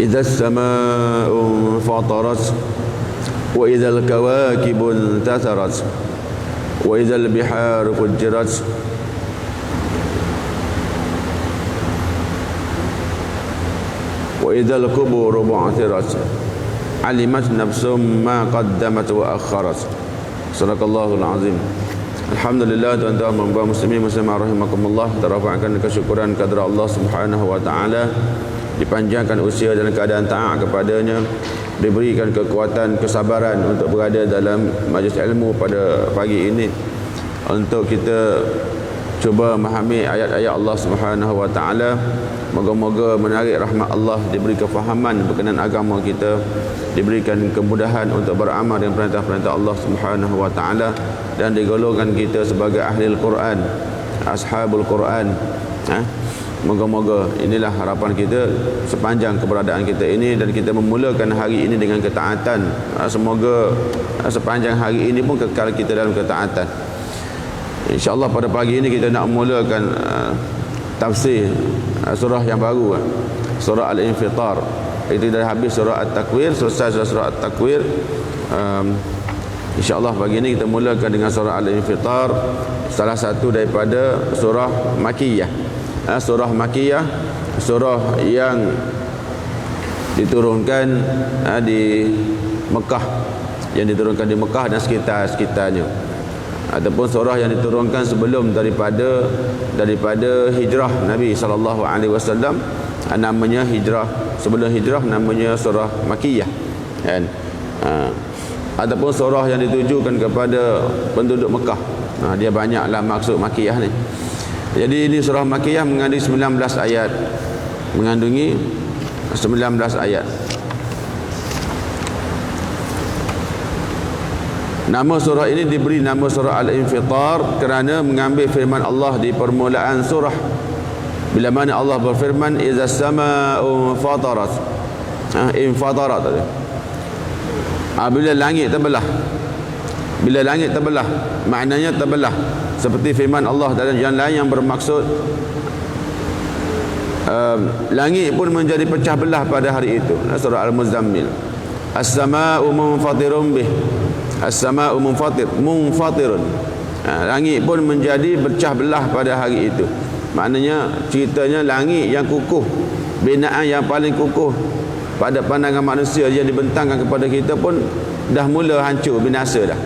إذا السماء انفطرت وإذا الكواكب انتثرت وإذا البحار فجرت وإذا القبور بعثرت علمت نفس ما قدمت وأخرت. Sadaqallahul azim. Alhamdulillah, tuan-tuan dan muslimin muslimat rahimakumullah, terapkan kesyukuran kepada Allah Subhanahu wa taala, dipanjangkan usia dalam keadaan taat kepadanya, diberikan kekuatan kesabaran untuk berada dalam majlis ilmu pada pagi ini untuk kita cuba memahami ayat-ayat Allah Subhanahu wa taala. Moga-moga menarik rahmat Allah, diberi kefahaman berkenaan agama kita, diberikan kemudahan untuk beramal dengan perintah-perintah Allah Subhanahu wa taala, dan digolongkan kita sebagai ahli Al-Quran, ashabul Quran. Moga-moga inilah harapan kita sepanjang keberadaan kita ini, dan kita memulakan hari ini dengan ketaatan. Semoga sepanjang hari ini pun kekal kita dalam ketaatan. InsyaAllah pada pagi ini kita nak mulakan tafsir surah yang baru, surah Al-Infitar. Itu dah habis surah At-Takwir, selesai surah At-Takwir. InsyaAllah pagi ini kita mulakan dengan surah Al-Infitar, salah satu daripada surah Makiyah. Surah Makiyah, surah yang diturunkan di Mekah, yang diturunkan di Mekah dan sekitar-sekitarnya, ataupun surah yang diturunkan sebelum daripada hijrah Nabi SAW. Namanya hijrah, sebelum hijrah namanya surah Makiyah, kan? Ataupun surah yang ditujukan kepada penduduk Mekah. Dia banyaklah maksud Makiyah ni. Jadi ini surah Makiyah mengandungi 19 ayat. Mengandungi 19 ayat. Nama surah ini diberi nama surah Al-Infitar kerana mengambil firman Allah di permulaan surah, bila mana Allah berfirman iza sama'u fatarat. Infatarat tadi. Bila langit terbelah. Bila langit terbelah, maknanya terbelah. Seperti firman Allah dalam yang lain yang bermaksud langit pun menjadi pecah belah pada hari itu. Surah Al-Muzammil. As-sama'u munfatirun bih. As-sama'u munfatirun. Langit pun menjadi pecah belah pada hari itu. Maknanya ceritanya langit yang kukuh, binaan yang paling kukuh pada pandangan manusia yang dibentangkan kepada kita pun dah mula hancur, binasa dah.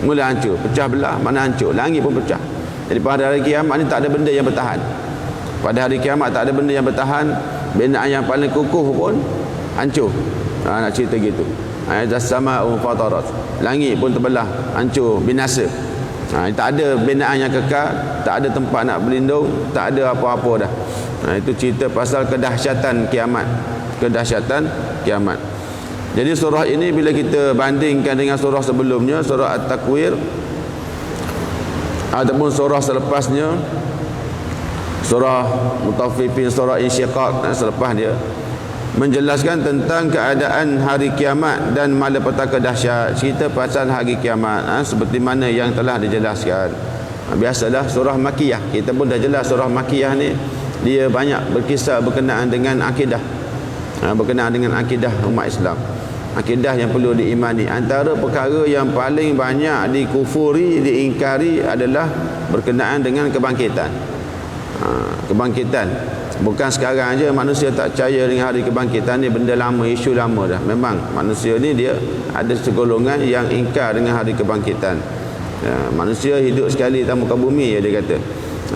Mula hancur, pecah belah, mana hancur, langit pun pecah. Jadi pada hari kiamat ni tak ada benda yang bertahan. Pada hari kiamat tak ada benda yang bertahan, binaan yang paling kukuh pun hancur. Nak cerita gitu. As-sama'u fatarat. Langit pun terbelah, hancur, binasa. Tak ada binaan yang kekal, tak ada tempat nak berlindung, tak ada apa-apa dah. Itu cerita pasal kedahsyatan kiamat. Kedahsyatan kiamat. Jadi surah ini bila kita bandingkan dengan surah sebelumnya, surah At-Takwir ataupun surah selepasnya, surah Mutaffifin, surah Insyiqaq selepas dia, menjelaskan tentang keadaan hari kiamat dan malapetaka dahsyat. Cerita pasal hari kiamat, seperti mana yang telah dijelaskan. Biasalah surah Makiyah, kita pun dah jelas surah Makiyah ni dia banyak berkisah berkenaan dengan akidah, berkenaan dengan akidah umat Islam, akidah yang perlu diimani. Antara perkara yang paling banyak dikufuri, diingkari adalah berkenaan dengan kebangkitan. Kebangkitan. Bukan sekarang aja manusia tak percaya dengan hari kebangkitan ni, benda lama, isu lama dah. Memang manusia ni dia ada segolongan yang ingkar dengan hari kebangkitan. Manusia hidup sekali atas muka bumi, dia kata.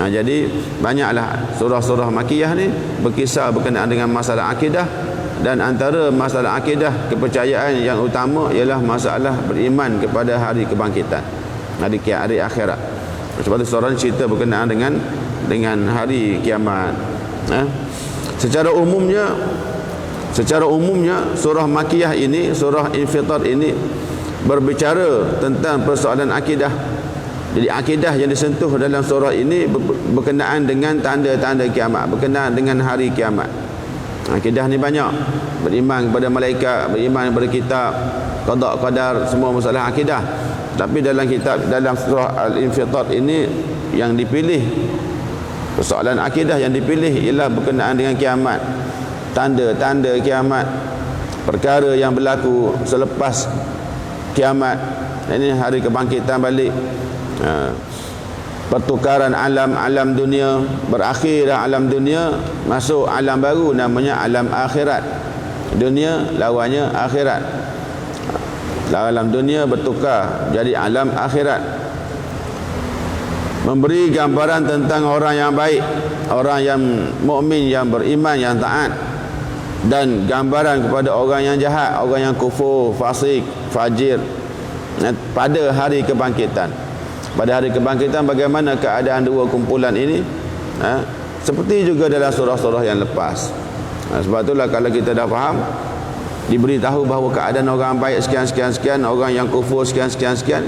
Jadi banyaklah surah-surah Makiyah ni berkisah berkenaan dengan masalah akidah, dan antara masalah akidah kepercayaan yang utama ialah masalah beriman kepada hari kebangkitan, hari akhirat. Sebab itu surah ni cerita berkenaan dengan hari kiamat. Secara umumnya surah Makiyah ini, surah Infitar ini berbicara tentang persoalan akidah. Jadi akidah yang disentuh dalam surah ini berkenaan dengan tanda-tanda kiamat, berkenaan dengan hari kiamat. Akidah ni banyak, beriman kepada malaikat, beriman kepada kitab, qada qadar, semua masalah akidah. Tapi dalam surah Al-Infitar ini yang dipilih, persoalan akidah yang dipilih ialah berkenaan dengan kiamat. tanda-tanda kiamat, perkara yang berlaku selepas kiamat. Ini hari kebangkitan balik, pertukaran alam dunia, berakhir alam dunia, masuk alam baru namanya alam akhirat. Dunia lawannya akhirat. Alam dunia bertukar jadi alam akhirat. Memberi gambaran tentang orang yang baik, orang yang mukmin, yang beriman, yang taat, dan gambaran kepada orang yang jahat, orang yang kufur, fasik, fajir pada hari kebangkitan. Pada hari kebangkitan bagaimana keadaan dua kumpulan ini, seperti juga dalam surah-surah yang lepas. Sebab itulah kalau kita dah faham, diberitahu bahawa keadaan orang baik sekian, orang yang kufur sekian,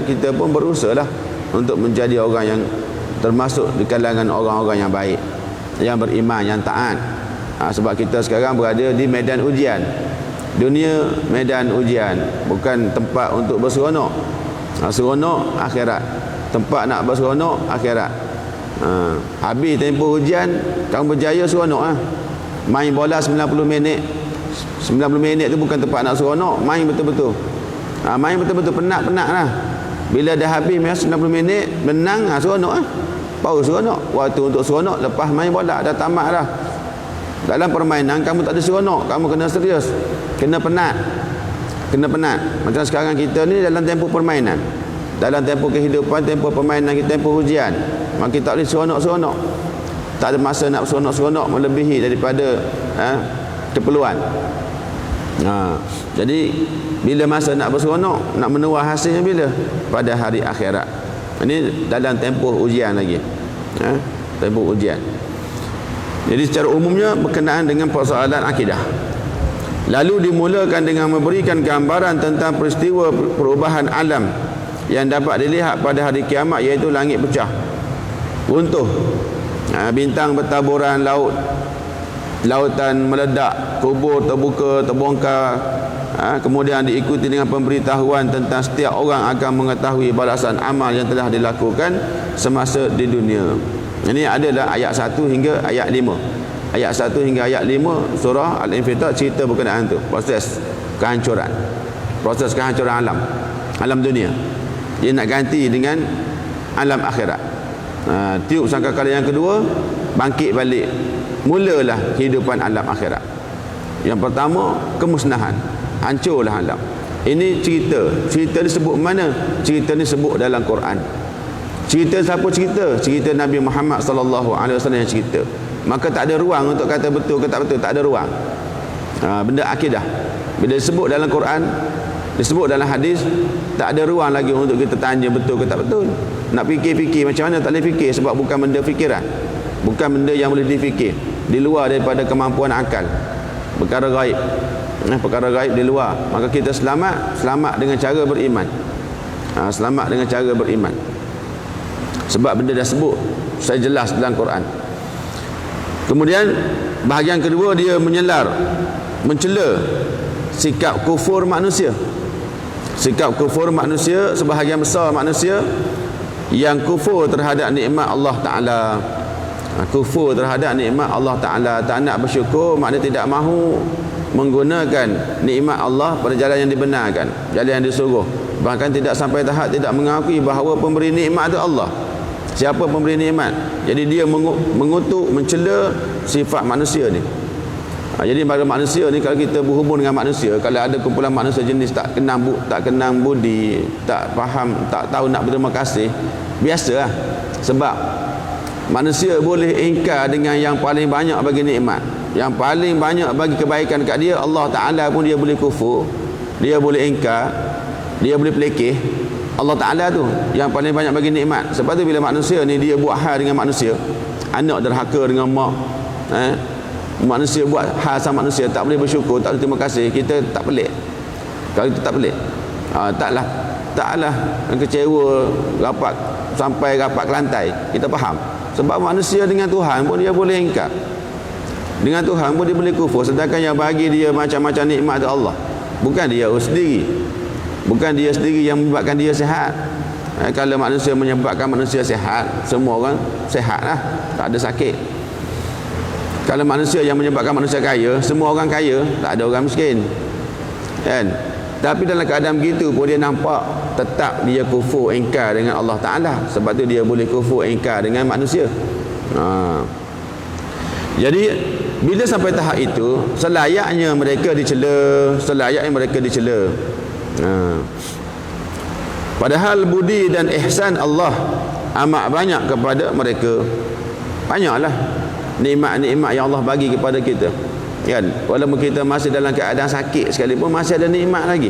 kita pun berusahalah untuk menjadi orang yang termasuk di kalangan orang-orang yang baik, yang beriman, yang taat. Sebab kita sekarang berada di medan ujian. Dunia medan ujian, bukan tempat untuk berseronok. Seronok akhirat, tempat nak berseronok akhirat. Habis tempoh ujian, kamu berjaya seronok. Main bola 90 minit. 90 minit tu bukan tempat nak seronok, main betul-betul. Main betul-betul, penat lah. Bila dah habis 90 minit, menang, seronok. Baru seronok. Waktu untuk seronok lepas main bola, dah tamat dah. Dalam permainan kamu tak ada seronok, kamu kena serius, kena penat. Macam sekarang kita ni dalam tempoh permainan, dalam tempoh kehidupan, tempoh permainan kita, tempoh ujian, maka kita tak boleh seronok. Tak ada masa nak seronok melebihi daripada keperluan. Jadi bila masa nak berseronok, nak menuai hasilnya bila? Pada hari akhirat. Ini dalam tempoh ujian lagi. Tempoh ujian. Jadi secara umumnya berkenaan dengan persoalan akidah. Lalu dimulakan dengan memberikan gambaran tentang peristiwa perubahan alam yang dapat dilihat pada hari kiamat, iaitu langit pecah, runtuh, bintang bertaburan, lautan meledak, kubur terbuka, terbongkar. Kemudian diikuti dengan pemberitahuan tentang setiap orang akan mengetahui balasan amal yang telah dilakukan semasa di dunia. Ini adalah ayat 1 hingga ayat 5. Ayat 1 hingga ayat 5 surah Al-Infitar cerita berkenaan itu, proses kehancuran alam dunia. Dia nak ganti dengan alam akhirat. Tiup sangkakala yang kedua, bangkit balik, mulalah kehidupan alam akhirat. Yang pertama, kemusnahan, hancurlah alam. Ini cerita disebut mana? Cerita ni sebut dalam Quran. Cerita siapa cerita? Cerita Nabi Muhammad sallallahu alaihi wasallam yang cerita. Maka tak ada ruang untuk kata betul ke tak betul, tak ada ruang. Benda akidah bila disebut dalam Quran, disebut dalam hadis, tak ada ruang lagi untuk kita tanya betul ke tak betul. Nak fikir-fikir macam mana, tak boleh fikir, sebab bukan benda fikiran, bukan benda yang boleh difikir, di luar daripada kemampuan akal. Perkara gaib, perkara gaib di luar. Maka kita selamat dengan cara beriman. Selamat dengan cara beriman, sebab benda dah sebut saya jelas dalam Quran. Kemudian bahagian kedua, dia mencela sikap kufur manusia. Sikap kufur manusia, sebahagian besar manusia yang kufur terhadap nikmat Allah Ta'ala. Kufur terhadap nikmat Allah Ta'ala, tak nak bersyukur, maknanya tidak mahu menggunakan nikmat Allah pada jalan yang dibenarkan, jalan yang disuruh. Bahkan tidak sampai tahap tidak mengakui bahawa pemberi nikmat itu Allah. Siapa pemberi nikmat? Jadi dia mengutuk, mencela sifat manusia ni. Jadi pada manusia ni, kalau kita berhubung dengan manusia, kalau ada kumpulan manusia jenis tak kenang budi, tak faham, tak tahu nak berterima kasih, biasalah. Sebab manusia boleh ingkar dengan yang paling banyak bagi nikmat, yang paling banyak bagi kebaikan kat dia, Allah Ta'ala pun dia boleh kufur, dia boleh ingkar, dia boleh pelekeh. Allah Ta'ala tu yang paling banyak bagi nikmat. Sebab tu bila manusia ni dia buat hal dengan manusia, anak derhaka dengan mak, manusia buat hal sama manusia, tak boleh bersyukur, tak boleh terima kasih, kita tak pelik. Kalau kita tak pelik, taklah kecewa, sampai rapat ke lantai, kita faham. Sebab manusia dengan Tuhan pun dia boleh ingkar, dengan Tuhan pun dia boleh kufur. Sedangkan yang bagi dia macam-macam nikmat itu Allah, bukan dia sendiri, bukan dia sendiri yang menyebabkan dia sihat. Kalau manusia menyebabkan manusia sihat, semua orang sihat lah, tak ada sakit. Kalau manusia yang menyebabkan manusia kaya, semua orang kaya, tak ada orang miskin, kan? Tapi dalam keadaan begitu pun dia nampak tetap dia kufur ingkar dengan Allah Ta'ala. Sebab tu dia boleh kufur ingkar dengan manusia. Jadi bila sampai tahap itu, selayaknya mereka dicela, padahal budi dan ihsan Allah amat banyak kepada mereka. Banyaklah nikmat-nikmat yang Allah bagi kepada kita, kan? Walaupun kita masih dalam keadaan sakit sekalipun, masih ada nikmat lagi.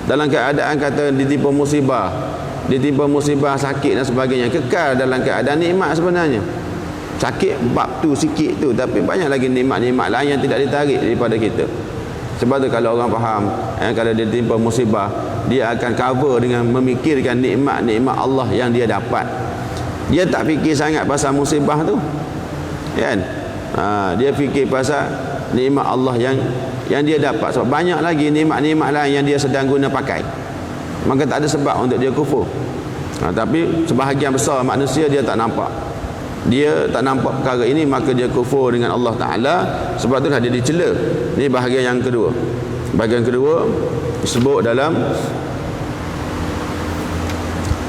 Dalam keadaan kata ditimpa musibah sakit dan sebagainya, kekal dalam keadaan nikmat sebenarnya. Sakit bab tu sikit tu, tapi banyak lagi nikmat-nikmat lain yang tidak ditarik daripada kita. Sebab tu kalau orang faham, kalau dia ditimpa musibah, dia akan cover dengan memikirkan nikmat-nikmat Allah yang dia dapat. Dia tak fikir sangat pasal musibah tu, kan? Dia fikir pasal nikmat Allah yang dia dapat. Sebab banyak lagi nikmat-nikmat lain yang dia sedang guna pakai, maka tak ada sebab untuk dia kufur. Tapi sebahagian besar manusia dia tak nampak. Dia tak nampak perkara ini, maka dia kufur dengan Allah Ta'ala. Sebab itulah dia dicela. Ini bahagian yang kedua. Bahagian kedua disebut dalam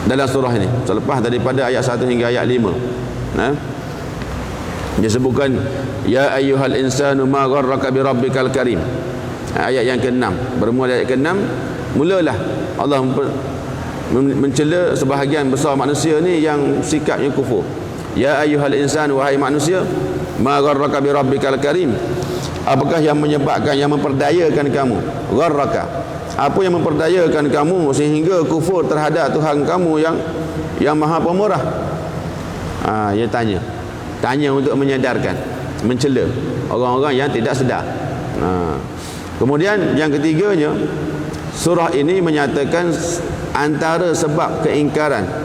surah ini, selepas daripada ayat 1 hingga ayat 5. Dia sebutkan, ya ayyuhal insanu ma gharraka bi rabbikal karim. Ayat yang ke-6, bermula ayat ke-6, mulalah Allah mencela sebahagian besar manusia ni yang sikapnya kufur. Ya ayyuhal insan, wahai manusia, ma gharraka bi rabbikal karim. Apakah yang menyebabkan, yang memperdayakan kamu? Gharraka, apa yang memperdayakan kamu sehingga kufur terhadap Tuhan kamu yang Maha Pemurah? Dia tanya untuk menyadarkan, mencela orang-orang yang tidak sedar. Kemudian yang ketiganya, surah ini menyatakan antara sebab keingkaran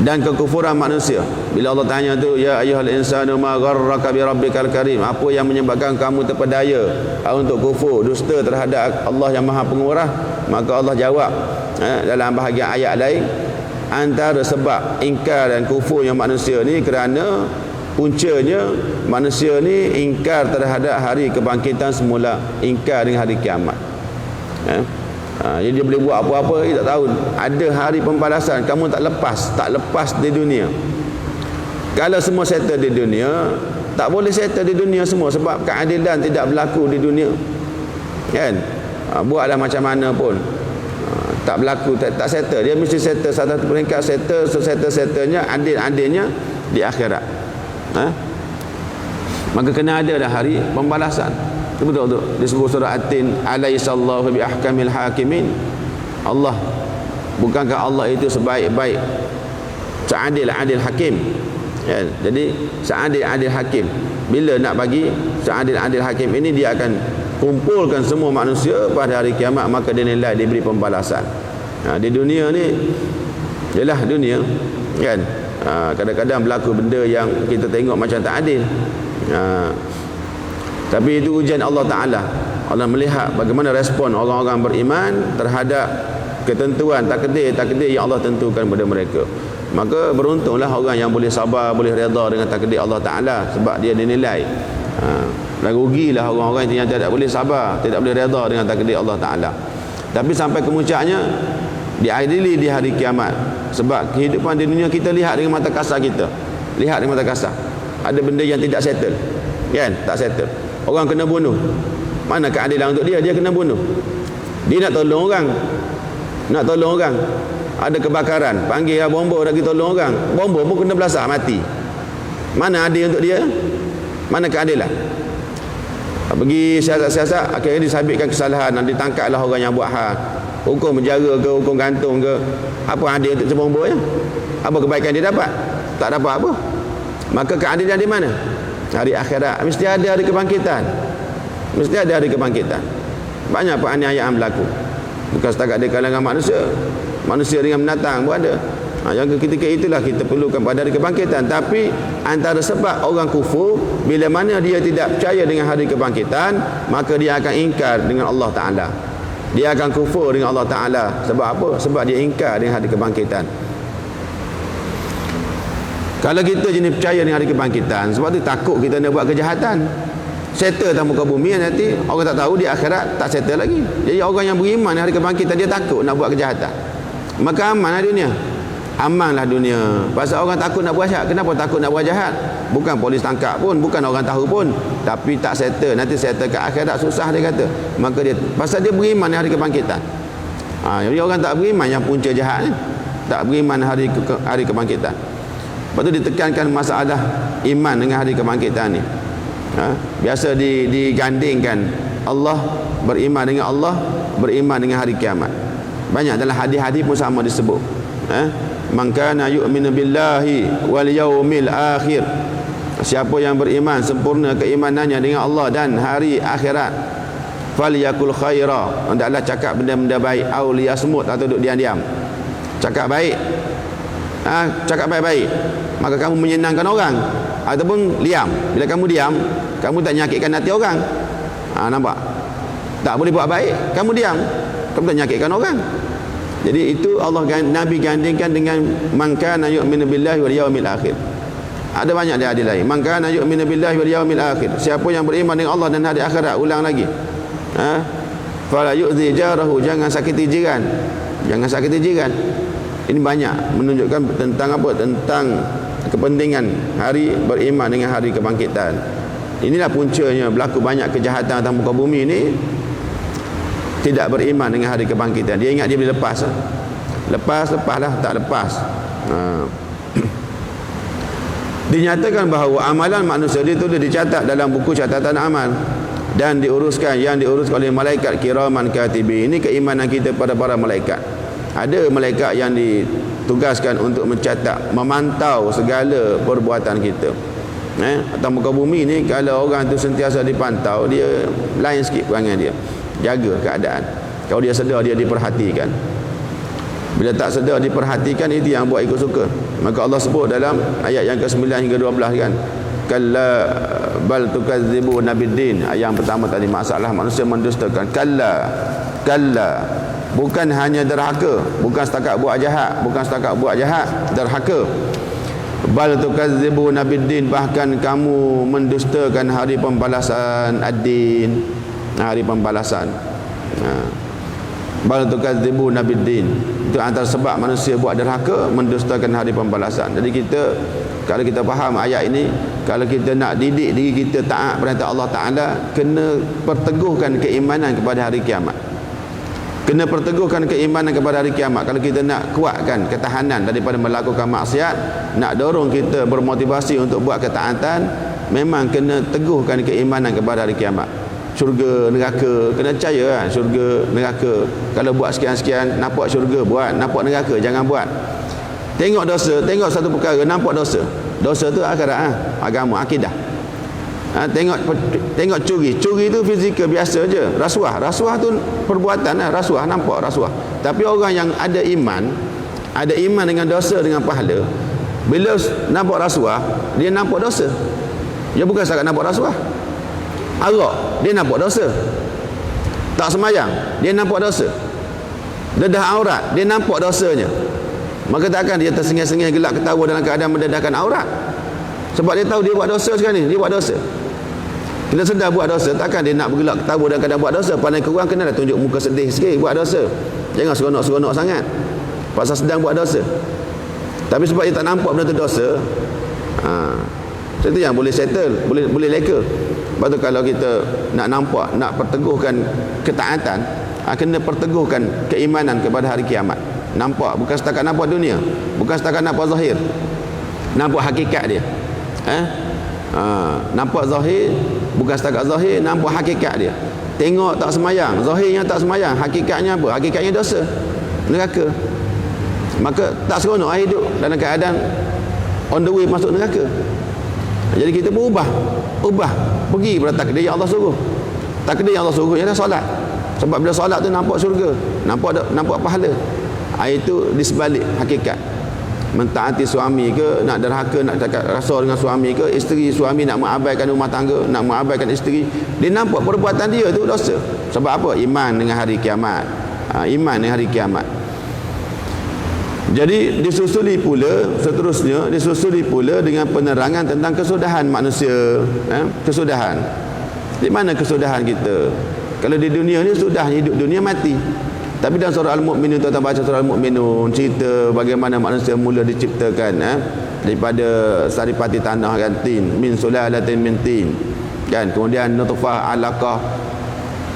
dan kekufuran manusia. Bila Allah tanya tu, ya ayyuhal insanu ma gharraka bi rabbikal karim, apa yang menyebabkan kamu terpedaya untuk kufur, dusta terhadap Allah yang Maha Pemurah? Maka Allah jawab dalam bahagian ayat lain, antara sebab ingkar dan kufur yang manusia ni kerana puncanya manusia ni ingkar terhadap hari kebangkitan semula, ingkar dengan hari kiamat. Jadi dia boleh buat apa-apa, dia tak tahu ada hari pembalasan. Kamu tak lepas di dunia. Kalau semua settle di dunia, tak boleh settle di dunia semua, sebab keadilan tidak berlaku di dunia, kan? Buatlah macam mana pun, tak berlaku, tak settle. Dia mesti settle satu peringkat, settlenya adil-adilnya di akhirat. Maka kena ada dah hari pembalasan. Itu betul tu disebut surah At-Tin, alaihissallahu bi ahkamil hakimin. Allah, bukankah Allah itu sebaik-baik, seadil-adil hakim, ya? Jadi seadil-adil hakim, bila nak bagi seadil-adil hakim ini, dia akan kumpulkan semua manusia pada hari kiamat, maka dia nilai, diberi pembalasan. Di dunia ni ialah dunia, kan? Kadang-kadang berlaku benda yang kita tengok macam tak adil, tapi itu ujian Allah Ta'ala. Allah melihat bagaimana respon orang-orang beriman terhadap ketentuan takdir yang Allah tentukan kepada mereka. Maka beruntunglah orang yang boleh sabar, boleh redha dengan takdir Allah Ta'ala, sebab dia dinilai. Dan rugilah orang-orang yang tidak boleh sabar, tidak boleh redha dengan takdir Allah Ta'ala. Tapi sampai kemuncaknya diadili di hari kiamat. Sebab kehidupan di dunia kita lihat dengan mata kasar kita. Lihat dengan mata kasar. Ada benda yang tidak settle, kan? Tak settle. Orang kena bunuh, mana keadilan untuk dia? Dia kena bunuh. Dia nak tolong orang, ada kebakaran, panggil bomba nak pergi tolong orang, bomba pun kena belasah mati. Mana adil untuk dia? Mana keadilan? Pergi siasat-siasat, akhirnya disabitkan kesalahan dan ditangkaplah orang yang buat hal. Hukum penjara ke, hukum gantung ke. Apa adil untuk bomba ya? Apa kebaikan dia dapat? Tak dapat apa. Maka keadilan di mana? Hari akhirat. Mesti ada hari kebangkitan. Mesti ada hari kebangkitan. Banyak penganiayaan berlaku, bukan setakat di kalangan manusia. Manusia dengan binatang pun ada. Yang ketika itulah kita perlukan pada hari kebangkitan. Tapi antara sebab orang kufur, bila mana dia tidak percaya dengan hari kebangkitan, maka dia akan ingkar dengan Allah Ta'ala. Dia akan kufur dengan Allah Ta'ala. Sebab apa? Sebab dia ingkar dengan hari kebangkitan. Kalau kita jenis percaya dengan hari kebangkitan, sebab tu takut kita nak buat kejahatan. Settle atas muka bumi, nanti orang tak tahu di akhirat tak settle lagi. Jadi orang yang beriman hari kebangkitan, dia takut nak buat kejahatan. Maka amanlah dunia. Amanlah dunia. Pasal orang takut nak buat jahat. Kenapa takut nak buat jahat? Bukan polis tangkap pun, bukan orang tahu pun, tapi tak settle. Nanti settle ke akhirat susah, dia kata. Maka dia, pasal dia beriman hari kebangkitan. Jadi orang tak beriman yang punca jahat ni. Tak beriman hari kebangkitan. Lepas tu ditekankan masalah iman dengan hari kebangkitan ni. Biasa digandingkan Allah, beriman dengan Allah, beriman dengan hari kiamat. Banyak dalam hadis-hadis pun sama disebut. Man kana yu'minu billahi wal yaumil akhir. Siapa yang beriman sempurna keimanannya dengan Allah dan hari akhirat, falyakul khaira, hendaklah cakap benda-benda baik, au liyasmut, atau duduk diam-diam. Cakap baik, cakap baik-baik, maka kamu menyenangkan orang. Ataupun diam. Bila kamu diam, kamu tak nyakitkan hati orang. Nampak? Tak boleh buat baik, kamu diam, kamu tak nyakitkan orang. Jadi itu Nabi gandingkan dengan man kana yu'minu billahi wal yaumil akhir. Ada banyak dia hadis lain. Man kana yu'minu billahi wal yaumil akhir. Siapa yang beriman dengan Allah dan hari akhirat, ulang lagi. Fala yu'zi jarahu, jangan sakiti jiran. Jangan sakiti jiran. Ini banyak menunjukkan tentang apa? Tentang kepentingan hari beriman dengan hari kebangkitan. Inilah puncanya berlaku banyak kejahatan atas muka bumi ini, tidak beriman dengan hari kebangkitan. Dia ingat dia boleh lepas. Lepaslah, tak lepas. Dinyatakan bahawa amalan manusia itu dicatat dalam buku catatan amal dan diuruskan oleh malaikat kiraman katibin. Ini keimanan kita pada para malaikat. Ada malaikat yang ditugaskan untuk mencatat, memantau segala perbuatan kita. Atas muka bumi ni, kalau orang tu sentiasa dipantau, dia lain sikit perangai dia. Jaga keadaan. Kalau dia sedar, dia diperhatikan. Bila tak sedar, diperhatikan, itu yang buat ikut suka. Maka Allah sebut dalam ayat yang ke-9 hingga 12 kan, kalla bal tukadzibu nabiddin. Ayat yang pertama tadi, masalah manusia mendustakan. Kalla, bukan hanya derhaka, bukan setakat buat jahat, derhaka. Bal tukadzibu nabiddin, bahkan kamu mendustakan hari pembalasan ad-din, hari pembalasan. Bal tukadzibu nabiddin, itu antara sebab manusia buat derhaka, mendustakan hari pembalasan. Jadi kalau kita faham ayat ini, kalau kita nak didik diri kita taat perintah Allah Ta'ala, kena perteguhkan keimanan kepada hari kiamat. Kena perteguhkan keimanan kepada hari kiamat. Kalau kita nak kuatkan ketahanan daripada melakukan maksiat, nak dorong kita bermotivasi untuk buat ketaatan, memang kena teguhkan keimanan kepada hari kiamat. Syurga, neraka, kena percaya kan? Syurga, neraka. Kalau buat sekian-sekian, nampak syurga, buat. Nampak neraka, jangan buat. Tengok dosa, tengok satu perkara, nampak dosa. Dosa tu akhirat, agama, akidah. Tengok curi tu fizikal biasa je. Rasuah tu perbuatan, rasuah, nampak rasuah. Tapi orang yang ada iman dengan dosa, dengan pahala, bila nampak rasuah, dia nampak dosa. Dia bukan setakat nampak rasuah. Arak, dia nampak dosa. Tak semayang, dia nampak dosa. Dedah aurat, dia nampak dosanya. Maka takkan dia tersengih-sengih gelak ketawa dalam keadaan mendedahkan aurat. Sebab dia tahu dia buat dosa sekarang ni, dia buat dosa. Bila sedar buat dosa, takkan dia nak bergelak ketawa dalam keadaan buat dosa. Pandai kurang, kena dah tunjuk muka sedih sikit buat dosa. Jangan seronok-seronok sangat pasal sedang buat dosa. Tapi sebab dia tak nampak benda tu dosa, itu yang boleh settle, boleh leka. Lepas tu kalau kita nak nampak, nak perteguhkan ketaatan, kena perteguhkan keimanan kepada hari kiamat. Nampak, bukan setakat nampak dunia, bukan setakat nampak zahir, nampak hakikat dia. Nampak zahir, bukan setakat zahir, nampak hakikat dia. Tengok tak semayang, zahirnya tak semayang, hakikatnya apa? Hakikatnya dosa, neraka. Maka tak seronok hidup dalam keadaan on the way masuk neraka. Jadi kita berubah, pergi pada takdir yang Allah suruh. Takdir yang Allah suruh ialah solat. Sebab bila solat tu nampak syurga, nampak pahala. Itu di sebalik hakikat. Mentaati suami ke, nak derhaka, nak cakap rasa dengan suami ke, isteri suami nak mengabaikan rumah tangga, nak mengabaikan isteri, dia nampak perbuatan dia tu dosa. Sebab apa? Iman dengan hari kiamat. Iman dengan hari kiamat. Jadi disusuli pula seterusnya, disusuli pula dengan penerangan tentang kesudahan manusia. Kesudahan. Di mana kesudahan kita? Kalau di dunia ni sudah hidup dunia mati. Tapi dalam surah Al-Mu'minun, tuan-tuan baca surah Al-Mu'minun, cerita bagaimana manusia mula diciptakan daripada saripati tanah kan, tin, min sulalatin min tin. Kan, kemudian nutfah, alaqah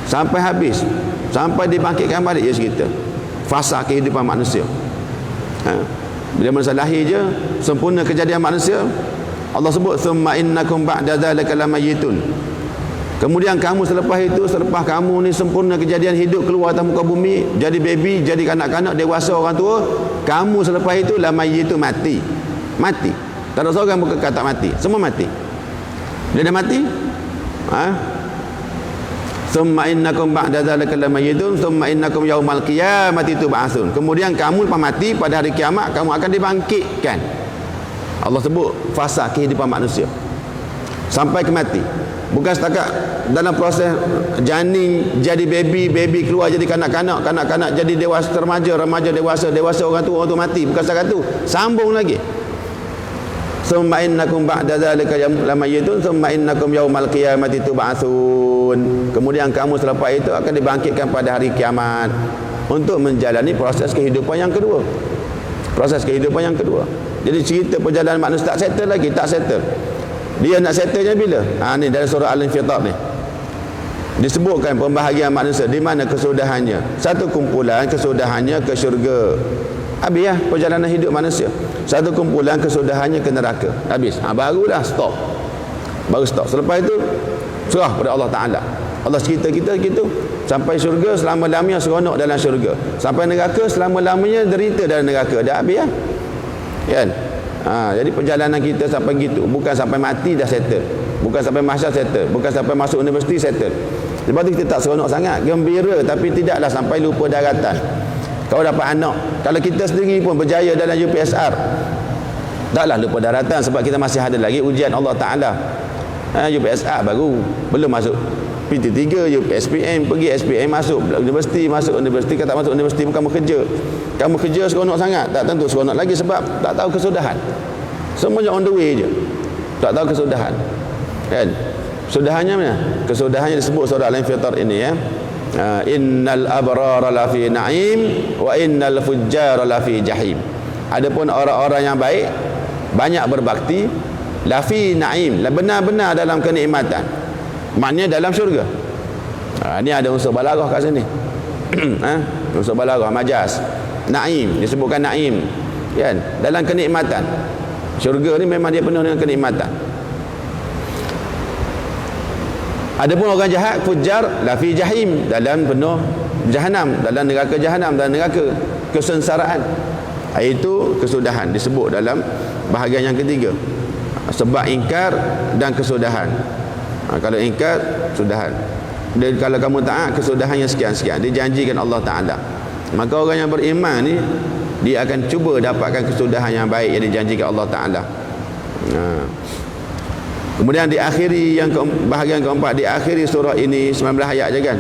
sampai habis, sampai dibangkitkan balik ya cerita. Fasa kehidupan manusia. Bila manusia lahir je sempurna kejadian manusia. Allah sebut summa innakum ba'da dzalika lamayitun. Kemudian kamu selepas itu, selepas kamu ni sempurna kejadian hidup keluar atas muka bumi, jadi baby, jadi kanak-kanak, dewasa, orang tua, kamu selepas itu lamayitun, mati. Mati. Tak ada seorang bukan kata mati. Semua mati. Dia dah mati. Summa innakum ba'da dzalika lamayitun summa innakum yaumal qiyamati tub'atsun. Kemudian kamu lepas mati pada hari kiamat kamu akan dibangkitkan. Allah sebut fasa kehidupan manusia sampai ke mati. Bukan setakat dalam proses janin jadi baby keluar jadi kanak-kanak, kanak-kanak jadi dewasa, remaja dewasa, orang tua mati. Bukan setakat tu, sambung lagi. Summa innakum ba'da dzalika lamayitun summa innakum yaumal qiyamati tub'atsun. Kemudian kamu selepas itu akan dibangkitkan pada hari kiamat untuk menjalani proses kehidupan yang kedua. Proses kehidupan yang kedua. Jadi cerita perjalanan manusia tak settle lagi, tak settle. Dia nak settlenya bila? Ni dalam surah Al-Infitar ni. Disebutkan pembahagian manusia di mana kesudahannya. Satu kumpulan kesudahannya ke syurga. Habis lah perjalanan hidup manusia. Satu kumpulan kesudahannya ke neraka. Habis. Barulah stop. Baru stop. Selepas itu serah pada Allah Ta'ala. Allah cerita kita gitu. Sampai syurga selama-lamanya seronok dalam syurga. Sampai neraka selama-lamanya derita dalam neraka. Dah habis lah. Kan? Jadi perjalanan kita sampai gitu. Bukan sampai mati dah settle. Bukan sampai mahsyar settle. Bukan sampai masuk universiti settle. Lepas tu kita tak seronok sangat. Gembira tapi tidaklah sampai lupa daratan. Kau dapat anak. Kalau kita sendiri pun berjaya dalam UPSR, taklah lupa daratan sebab kita masih ada lagi ujian Allah Ta'ala. UPSR baru. Belum masuk PT3, SPM, pergi SPM, masuk universiti, kata masuk universiti bukan kamu kerja. Kamu kerja seronok sangat, tak tentu seronok lagi sebab tak tahu kesudahan. Semuanya on the way je. Tak tahu kesudahan. Kan? Kesudahannya mana? Kesudahannya disebut surah Al-Infitar ini ya. Innal abrara lafi na'im wa innal fujjara lafi jahim. Adapun orang-orang yang baik banyak berbakti, lafi na'im, benar-benar dalam kenikmatan. Maknanya dalam syurga. Ini ada unsur balaghah kat sini. Unsur balaghah majaz. Naim, disebutkan naim. Kan? Dalam kenikmatan. Syurga ni memang dia penuh dengan kenikmatan. Adapun orang jahat, fujar, lafi jahim, dalam penuh jahanam, dalam neraka jahanam, dalam neraka kesengsaraan. Itu kesudahan disebut dalam bahagian yang ketiga. Sebab ingkar dan kesudahan. Kalau ingkar, sudahan. Dan kalau kamu taat, kesudahannya sekian-sekian. Dijanjikan Allah Ta'ala. Maka orang yang beriman ni, dia akan cuba dapatkan kesudahan yang baik yang dijanjikan Allah Ta'ala. Kemudian diakhiri bahagian keempat, diakhiri surah ini 19 ayat je kan.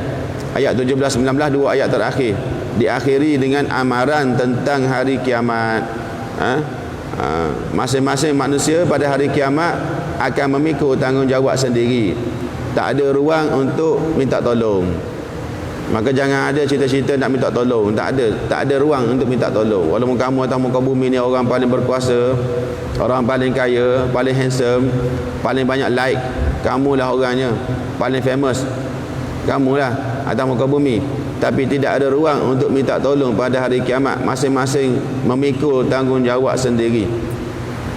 Ayat 17, 19, dua ayat terakhir. Diakhiri dengan amaran tentang hari kiamat. Masing-masing manusia pada hari kiamat akan memikul tanggungjawab sendiri. Tak ada ruang untuk minta tolong. Maka jangan ada cerita-cerita nak minta tolong. Tak ada ruang untuk minta tolong. Walaupun kamu atas muka bumi ni orang paling berkuasa, orang paling kaya, paling handsome, paling banyak like, kamulah orangnya, paling famous, kamulah atas muka bumi. Tapi tidak ada ruang untuk minta tolong pada hari kiamat. Masing-masing memikul tanggungjawab sendiri.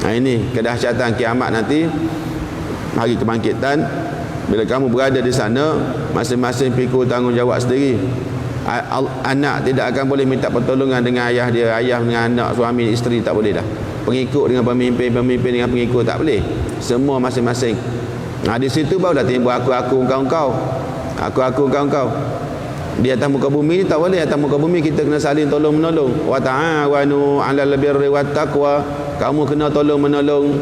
Ini kedahsyatan kiamat nanti, hari kebangkitan. Bila kamu berada di sana, masing-masing pikul tanggungjawab sendiri. Anak tidak akan boleh minta pertolongan dengan ayah dia, ayah dengan anak, suami, isteri, tak boleh dah. Pengikut dengan pemimpin, pemimpin dengan pengikut, tak boleh. Semua masing-masing. Di situ barulah timbul aku, engkau. Aku, engkau. Di atas muka bumi ni tak boleh. Atas muka bumi kita kena saling tolong menolong. Wa ta'awanu 'alal birri wat taqwa. Kamu kena tolong menolong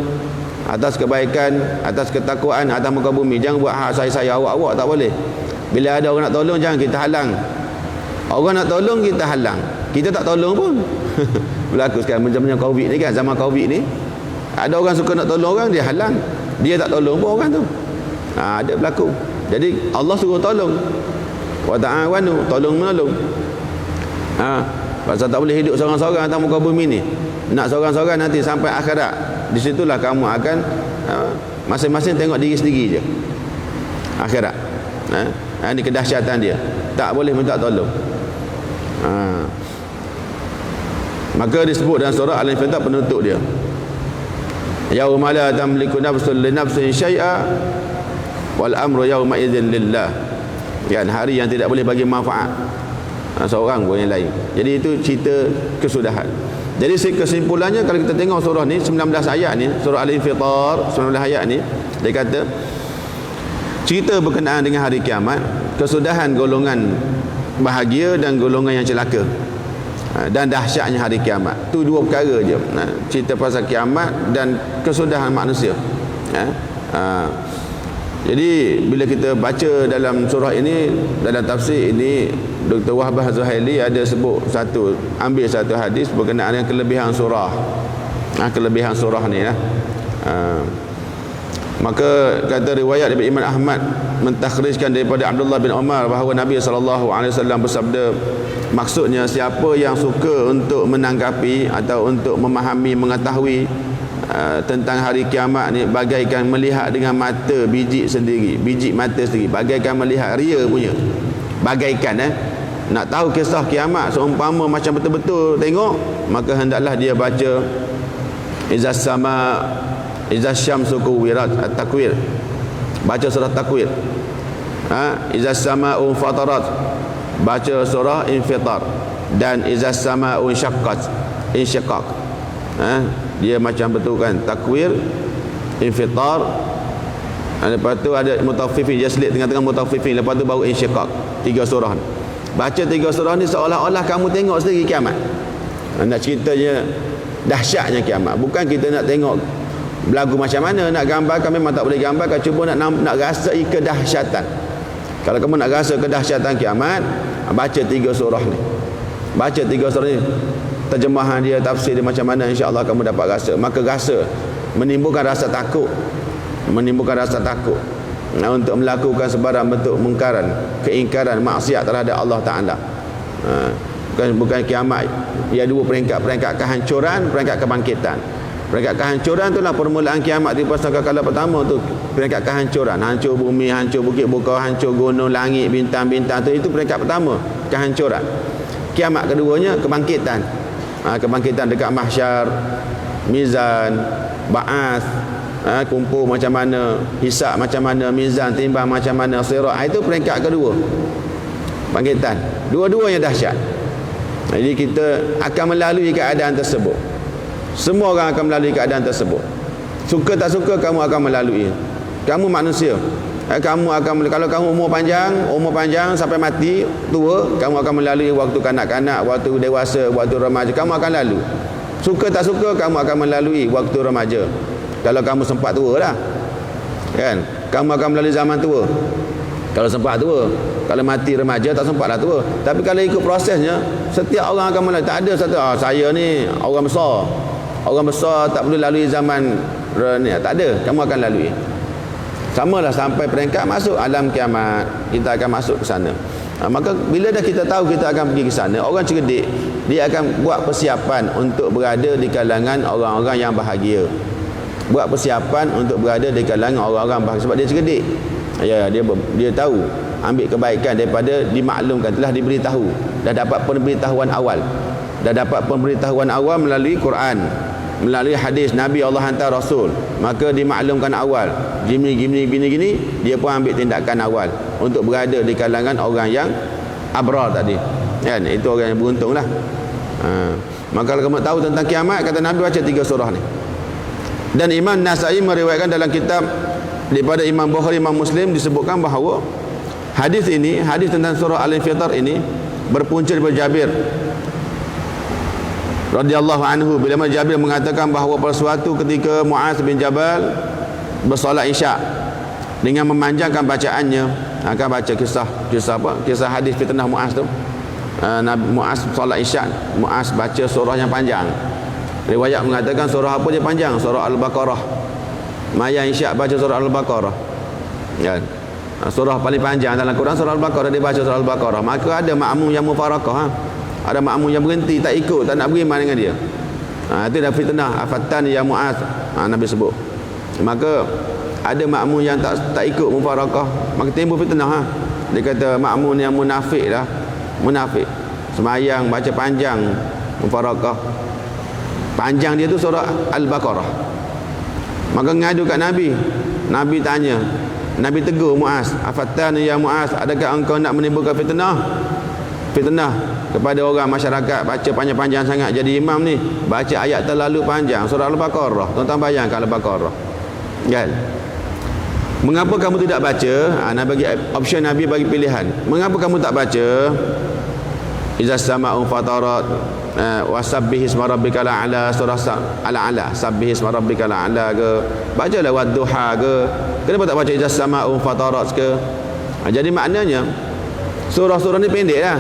atas kebaikan, atas ketakwaan atas muka bumi. Jangan buat hak saya awak tak boleh. Bila ada orang nak tolong, jangan kita halang. Orang nak tolong kita halang. Kita tak tolong pun. berlaku sekarang macam Covid ni kan, zaman Covid ni ada orang suka nak tolong orang, dia halang, dia tak tolong pun orang tu. Ada berlaku. Jadi Allah suruh tolong, wa ta'awanu, tolong menolong. Pasal tak boleh hidup seorang-seorang atas muka bumi ni, nak seorang-seorang nanti sampai akhirat. Di situlah kamu akan masing-masing tengok diri sendiri je akhirat. Ini kedahsyatan dia, tak boleh minta tolong. Maka disebut dalam surah Al-Infitar penutup dia, yauma la tamliku nafsun li nafsin syai'a wal amru yauma idzin lillah. Kan, hari yang tidak boleh bagi manfaat seorang pun yang lain. Jadi itu cerita kesudahan. Jadi kesimpulannya kalau kita tengok surah ni 19 ayat ni, surah Al-Infitar 19 ayat ni, dia kata cerita berkenaan dengan hari kiamat, kesudahan golongan bahagia dan golongan yang celaka, dan dahsyatnya hari kiamat. Tu dua perkara je, cerita pasal kiamat dan kesudahan manusia. Jadi bila kita baca dalam surah ini, dalam tafsir ini, Dr. Wahbah Zuhaili ada sebut ambil satu hadis berkenaan dengan kelebihan surah. Kelebihan surah ni lah. Maka kata riwayat daripada Imam Ahmad mentakhrijkan daripada Abdullah bin Umar bahawa Nabi SAW bersabda, maksudnya siapa yang suka untuk menanggapi atau untuk memahami, mengetahui tentang hari kiamat ni, bagaikan melihat dengan mata biji mata sendiri, bagaikan melihat ria punya, bagaikan nak tahu kisah kiamat seumpama macam betul-betul tengok, maka hendaklah dia baca Iza syamsu kuwirat, at-takwir, baca surah takwir. Iza sama'u fatarat, baca surah infitar. Dan iza sama'u insyaqqat. Dia macam betul kan, takwir, infitar, lepas tu ada mutaffifin, dia selit tengah-tengah mutaffifin, lepas tu baru insyaqqat. 3 surah ni. Baca 3 surah ni seolah-olah kamu tengok sendiri kiamat. Nak ceritanya dahsyatnya kiamat, bukan kita nak tengok berlagu macam mana, nak gambarkan memang tak boleh gambarkan, cuba nak rasai kedahsyatan. Kalau kamu nak rasa kedahsyatan kiamat, baca 3 surah ni. Baca 3 surah ni, terjemahan dia, tafsir dia macam mana, insya-Allah kamu dapat rasa. Maka rasa menimbulkan rasa takut, untuk melakukan sebarang bentuk mungkaran, keingkaran, maksiat terhadap Allah Taala. Bukan kiamat ia 2 peringkat kehancuran, peringkat kebangkitan. Peringkat kehancuran itulah permulaan kiamat di sangkakala pertama tu, peringkat kehancuran, hancur bumi, hancur bukit bukau, hancur gunung, langit, bintang-bintang tu, itu peringkat pertama, kehancuran. Kiamat keduanya kebangkitan. Kebangkitan dekat mahsyar, mizan, ba'ats, kumpul macam mana, hisab macam mana, mizan timbang macam mana, sirat. Itu peringkat kedua, bangkitan. Dua-duanya dahsyat. Jadi kita akan melalui keadaan tersebut. Semua orang akan melalui keadaan tersebut. Suka tak suka, kamu akan melalui. Kamu manusia. Kamu akan, kalau kamu umur panjang sampai mati, tua, kamu akan melalui waktu kanak-kanak, waktu dewasa, waktu remaja, kamu akan lalu. Suka tak suka, kamu akan melalui waktu remaja. Kalau kamu sempat tua lah. Kan? Kamu akan melalui zaman tua. Kalau sempat tua. Kalau mati remaja, tak sempatlah tua. Tapi kalau ikut prosesnya, setiap orang akan melalui. Tak ada satu, saya ni orang besar. Orang besar tak perlu lalui zaman ni. Tak ada, kamu akan lalui. Samalah sampai peringkat masuk alam kiamat, kita akan masuk ke sana. Maka bila dah kita tahu kita akan pergi ke sana, orang cerdik, dia akan buat persiapan untuk berada di kalangan orang-orang yang bahagia. Buat persiapan untuk berada di kalangan orang-orang bahagia. Sebab dia cerdik. Dia tahu ambil kebaikan daripada dimaklumkan, telah diberitahu, dah dapat pemberitahuan awal. Dah dapat pemberitahuan awal melalui Quran, melalui hadis Nabi Allah hantar Rasul. Maka dimaklumkan awal, gini, dia pun ambil tindakan awal untuk berada di kalangan orang yang abrar tadi. Kan? Itu orang yang beruntung lah. Maka kalau kamu tahu tentang kiamat, kata Nabi, baca 3 surah ni. Dan Imam Nasai meriwayatkan dalam kitab daripada Imam Bukhari, Imam Muslim, disebutkan bahawa hadis ini, hadis tentang surah Al-Infitar ini berpunca daripada Jabir radhiyallahu anhu, bila mana Jabir mengatakan bahawa pada suatu ketika Muaz bin Jabal bersolat Isyak, dengan memanjangkan bacaannya, akan baca kisah hadis fitnah Muaz tu. Nabi Muaz solat Isyak, Muaz baca surah yang panjang. Riwayat mengatakan surah apa je panjang? Surah Al-Baqarah. Mayang Isyak baca surah Al-Baqarah. Kan? Surah paling panjang dalam Quran surah Al-Baqarah, dia baca surah Al-Baqarah. Maka ada makmum yang mufarakah, ada makmum yang berhenti, tak ikut, tak nak beriman dengan dia. Itu dah fitnah. Afattan ya Muaz, Nabi sebut. Maka ada makmum yang tak ikut mufarakah, maka timbul fitnah. Dia kata makmum yang munafik dah, munafik. Semayang baca panjang, mufarakah panjang dia tu surah Al-Baqarah. Maka ngadu kat Nabi. Nabi tanya, Nabi tegur Muaz, afattan ya Muaz, adakah engkau nak menimbulkan fitnah? Fitnah kepada orang masyarakat, baca panjang-panjang sangat jadi imam ni, baca ayat terlalu panjang surah Al-Baqarah. Tuan-tuan bayangkan Al-Baqarah. Kan? Mengapa kamu tidak baca? Nabi bagi option, Nabi bagi pilihan. Mengapa kamu tak baca? Iza sama'u fatarat wasabbih isma rabbikal a'la, surah Al-A'la, sabbih isma rabbikal a'la ke, bacalah wadduha ke. Kenapa tak baca iza sama'u fatarat ke? Jadi maknanya surah-surah ni pendek lah.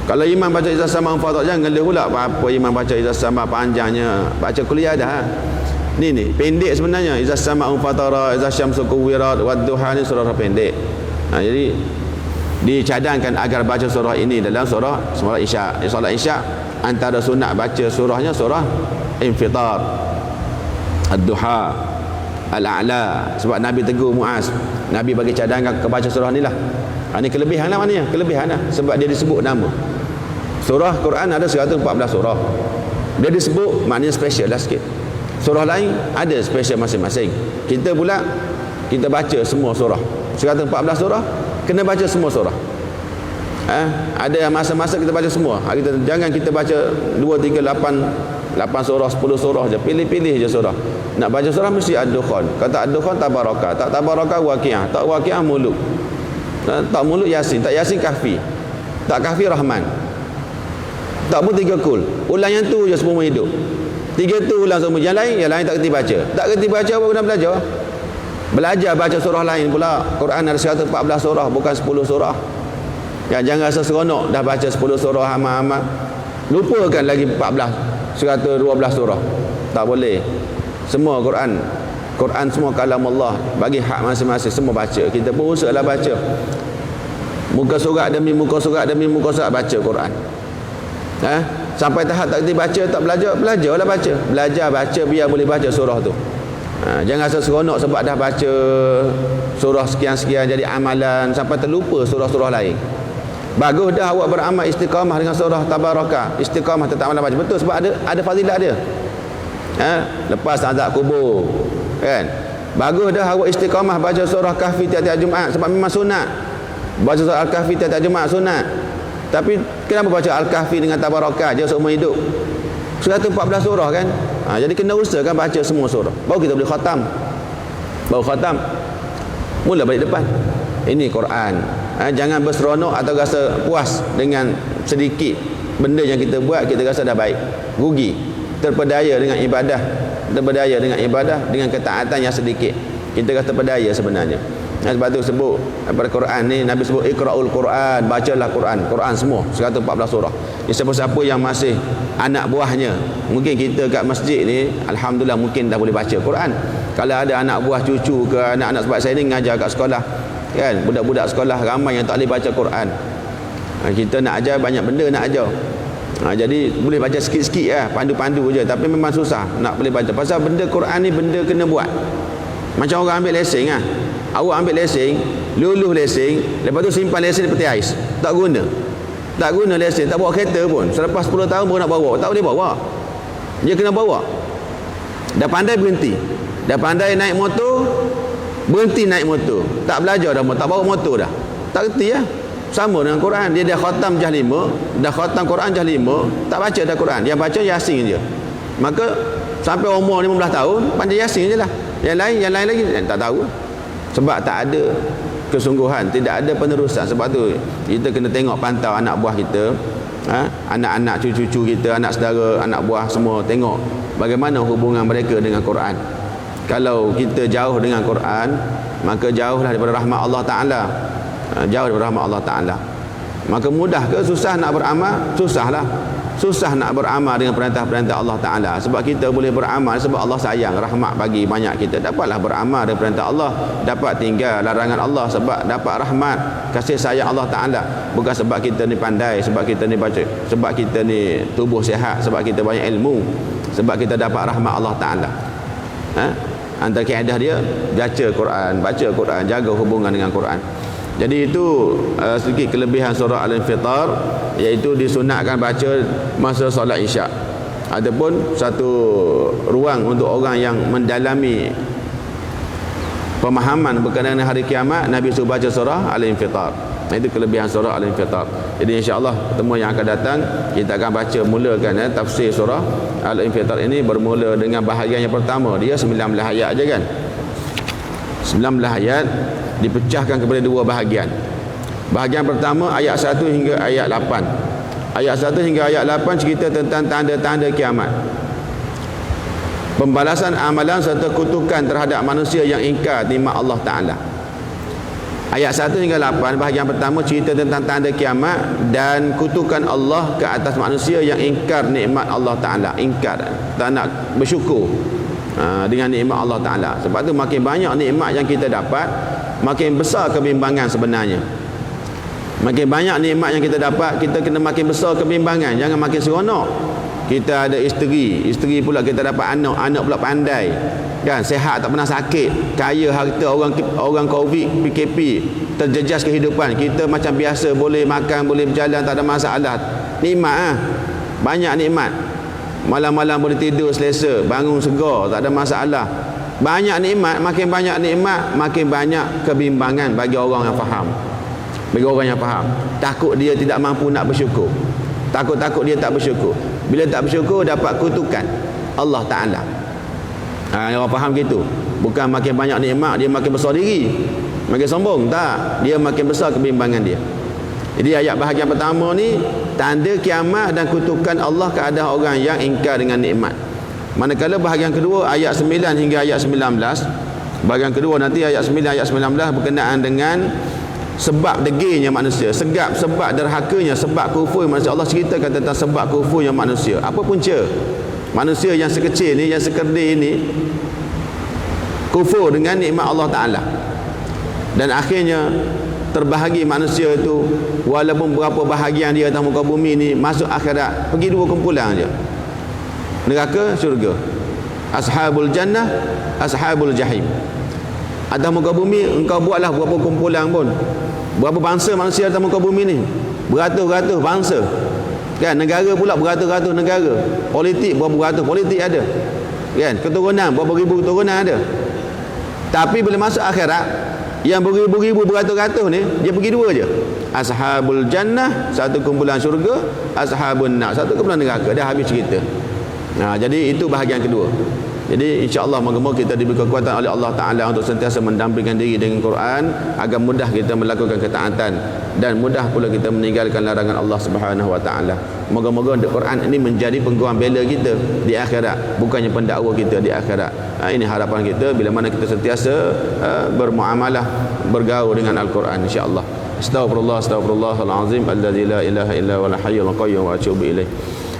Kalau imam baca iza sama'u fatarat, jangan gelah pula apa imam baca iza sama' panjangnya, baca kuliah dah. Ni pendek sebenarnya. Iza sama'u fatarat, iza syamsu kuwirat, wadduha ni surah pendek. Jadi dicadangkan agar baca surah ini dalam surah Isyak. Solat Isyak antara sunat baca surahnya surah Infitar, Ad-Duha, Al-A'la. Sebab Nabi tegur Muaz, Nabi bagi cadangan ke baca surah ni lah. Ini kelebihan lah, maknanya kelebihan lah. Sebab dia disebut nama. Surah Quran ada 114 surah. Dia disebut, maknanya special lah sikit. Surah lain ada special masing-masing. Kita pula kita baca semua surah. 114 surah, kena baca semua surah. Ada masa-masa kita baca semua. Jangan kita baca 2, 3, 8 surah, 10 surah je. Pilih-pilih je surah. Nak baca surah mesti Ad-Dukhan. Kata Ad-Dukhan tabarakah, tak tabarakah Waqiah, tak Waqiah Muluk, tak Muluk Yasin, tak Yasin Kahfi, tak Kahfi Rahman, tak pun 3 Kul. Ulang yang tu je semua hidup. 3 tu ulang semua. Yang lain tak kerti baca. Tak kerti baca apa guna belajar? Belajar baca surah lain pula. Quran ada 114 surah, bukan 10 surah. Jangan rasa seronok dah baca 10 surah amat-amat, lupakan lagi 112 surah. Tak boleh. Semua Quran semua kalam Allah, bagi hak masing-masing, semua baca. Kita pun usahlah baca. Muka surat demi muka surat demi muka surat baca Quran. Sampai tahap tak kerti baca, tak belajarlah baca. Belajar baca biar boleh baca surah tu. Jangan rasa seronok sebab dah baca surah sekian-sekian jadi amalan sampai terlupa surah-surah lain. Bagus dah awak beramal istiqamah dengan surah Tabarakah, istiqamah tetap malam baca. Betul, sebab ada fadilat dia. Lepas azab kubur, kan? Bagus dah awak istiqamah baca surah Kahfi tiap-tiap Jumaat, sebab memang sunat. Baca surah Al-Kahfi tiap-tiap Jumaat sunat. Tapi kenapa baca Al-Kahfi dengan Tabarakah je seumur hidup? 114 surah kan? Jadi kena usahakan baca semua surah. Baru kita boleh khatam. Mula balik depan. Ini Quran. Jangan berseronok atau rasa puas dengan sedikit benda yang kita buat, kita rasa dah baik. Rugi. Terpedaya dengan ibadah. Dengan ketaatan yang sedikit. Kita rasa terpedaya sebenarnya. Sebab tu sebut pada Quran ni, Nabi sebut Iqra'ul Quran, bacalah Quran semua 114 surah. Siapa-siapa yang masih anak buahnya, mungkin kita kat masjid ni alhamdulillah mungkin dah boleh baca Quran. Kalau ada anak buah cucu ke anak-anak, sebab saya ni ngajar kat sekolah kan, budak-budak sekolah ramai yang tak boleh baca Quran. Kita nak ajar banyak benda nak ajar. Jadi boleh baca sikit-sikit lah, pandu-pandu je, tapi memang susah nak boleh baca. Pasal benda Quran ni benda kena buat. Macam orang ambil lesen lah. Awak ambil lesen, luluh lesen, lepas tu simpan lesen di peti ais. Tak guna lesen, tak bawa kereta pun. Selepas 10 tahun baru nak bawa, tak boleh bawa. Dia kena bawa. Dah pandai berhenti. Dah pandai naik motor, berhenti naik motor. Tak belajar dah, tak bawa motor dah. Tak kerti lah. Sama dengan Quran. Dia dah khatam jah 5, dah khatam Quran jah 5, tak baca dah Quran. Yang baca Yasin je. Maka sampai umur 15 tahun, pandai Yasin je lah. Yang lain lagi tak tahu. Sebab tak ada kesungguhan, tidak ada penerusan. Sebab tu kita kena tengok, pantau anak buah kita, anak-anak cucu-cucu kita, anak saudara, anak buah semua, tengok bagaimana hubungan mereka dengan Quran. Kalau kita jauh dengan Quran, maka jauhlah daripada rahmat Allah Ta'ala. Jauh daripada rahmat Allah Ta'ala. Maka mudah ke susah nak beramal? Susahlah. Susah nak beramal dengan perintah-perintah Allah Ta'ala. Sebab kita boleh beramal sebab Allah sayang, rahmat bagi banyak kita. Dapatlah beramal dengan perintah Allah, dapat tinggal larangan Allah sebab dapat rahmat, kasih sayang Allah Ta'ala. Bukan sebab kita ni pandai, sebab kita ni baca, sebab kita ni tubuh sihat, sebab kita banyak ilmu, sebab kita dapat rahmat Allah Ta'ala. Antara kaedah dia baca Quran, jaga hubungan dengan Quran. Jadi itu sedikit kelebihan surah Al-Infitar, iaitu disunatkan baca masa solat Isyak. Adapun satu ruang untuk orang yang mendalami pemahaman berkenaan hari kiamat, Nabi suruh baca surah Al-Infitar. Itu kelebihan surah Al-Infitar. Jadi insya-Allah pertemuan yang akan datang kita akan baca mulakan tafsir surah Al-Infitar ini bermula dengan bahagian yang pertama. Dia 19 ayat aja kan. 19 ayat dipecahkan kepada dua bahagian. Bahagian pertama ayat 1 hingga ayat 8. Ayat 1 hingga ayat 8 cerita tentang tanda-tanda kiamat, pembalasan amalan serta kutukan terhadap manusia yang ingkar nikmat Allah Ta'ala. Ayat 1 hingga 8 bahagian pertama cerita tentang tanda kiamat dan kutukan Allah ke atas manusia yang ingkar nikmat Allah Ta'ala. Ingkar, tak nak bersyukur dengan nikmat Allah Ta'ala. Sebab tu makin banyak nikmat yang kita dapat, makin besar kebimbangan sebenarnya. Makin banyak nikmat yang kita dapat, kita kena makin besar kebimbangan. Jangan makin seronok. Kita ada isteri pula kita dapat anak pula pandai, kan, sihat, tak pernah sakit, kaya harta, orang Covid, PKP, terjejas kehidupan. Kita macam biasa, boleh makan, boleh berjalan, tak ada masalah. Nikmat banyak nikmat. Malam-malam boleh tidur selesa, bangun segar, tak ada masalah. Banyak nikmat, makin banyak nikmat, makin banyak kebimbangan bagi orang yang faham. Bagi orang yang faham, takut dia tidak mampu nak bersyukur. Takut dia tak bersyukur. Bila tak bersyukur dapat kutukan Allah Ta'ala. Orang faham gitu. Bukan makin banyak nikmat dia makin besar diri, makin sombong. Tak, dia makin besar kebimbangan dia. Jadi ayat bahagian pertama ni tanda kiamat dan kutukan Allah ke atas orang yang ingkar dengan nikmat. Manakala bahagian kedua ayat 9 hingga ayat 19, bahagian kedua nanti ayat 9 ayat 19 berkenaan dengan sebab degilnya manusia, sebab derhakanya, sebab kufur manusia. Allah ceritakan tentang sebab kufurnya manusia. Apa punca manusia yang sekecil ni, yang sekerdil ni kufur dengan nikmat Allah Ta'ala, dan akhirnya terbahagi manusia itu. Walaupun berapa bahagian dia atas muka bumi ni, masuk akhirat pergi dua kumpulan je, neraka, syurga. Ashabul jannah, ashabul jahim. Atas muka bumi engkau buatlah berapa kumpulan pun, berapa bangsa manusia atas muka bumi ni, beratus-ratus bangsa, kan, negara pula beratus-ratus negara, politik berapa ratus politik ada, kan, keturunan berapa ribu keturunan ada. Tapi bila masuk akhirat, yang beribu-ribu beratus-ratus ni dia pergi dua je. Ashabul jannah, satu kumpulan syurga, ashabun nar, satu kumpulan neraka. Dah habis cerita. Jadi itu bahagian kedua. Jadi insya-Allah moga-moga kita diberi kekuatan oleh Allah Ta'ala untuk sentiasa mendampingkan diri dengan Quran, agar mudah kita melakukan ketaatan dan mudah pula kita meninggalkan larangan Allah Subhanahu Wa Ta'ala. Moga-moga Quran ini menjadi pengguam bela kita di akhirat, bukannya pendakwa kita di akhirat. Ini harapan kita bila mana kita sentiasa bermuamalah, bergaul dengan Al-Quran, insya-Allah. Astaghfirullahal azim alladzi la ilaha illa huwal hayyul qayyum wa atubu ilaih.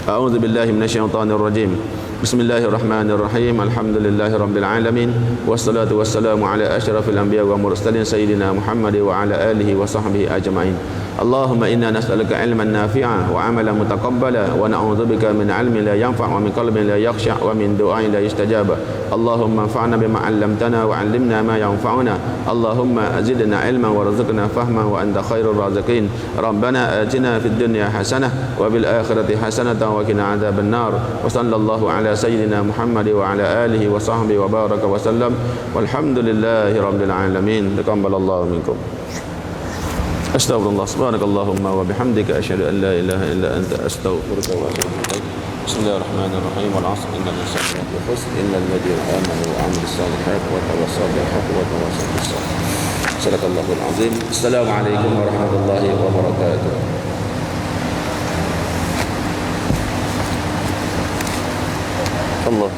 A'udzu billahi minasyaitonir rajim. Bismillahirrahmanirrahim. Alhamdulillahi rabbil alamin. Wassalatu wassalamu ala asyrafil anbiya wa mursalin sayyidina Muhammad wa ala alihi wa sahbihi ajma'in. Allahumma inna nas'aluka ilman nafi'a wa amalan mutaqabbala wa na'udzubika min 'ilmin la yanfa' wa min qalbin la yakhsha' wa min du'ain la yustajaba. Allahumma anfa'na bima 'allamtana wa 'allimna ma yanfa'una. Allahumma zidna 'ilman warzuqna fahman wa anta khairur raziqin. Rabbana atina fid dunya hasanah wa bil akhirati hasanatan wa qina 'adzaban nar. Wa sallallahu ala sayyidina Muhammad wa ala alihi wa sahbihi wa baraka wa sallam. Walhamdulillahi rabbil alamin. Taqabbalallahu minkum. Astaghfirullah, subhanakallahumma wa bihamdika asyhadu an la ilaha illa anta astaghfiruka wa atubu ilaik. Bismillahirrahmanirrahim. Wal 'asr innal insana lafi khusr illa alladhina amanu wa 'amilus salihati wa tawassaw bil haqqi wa tawassaw bis sabr. Sadaqallahul azim. Assalamualaikum warahmatullahi wabarakatuh. Allah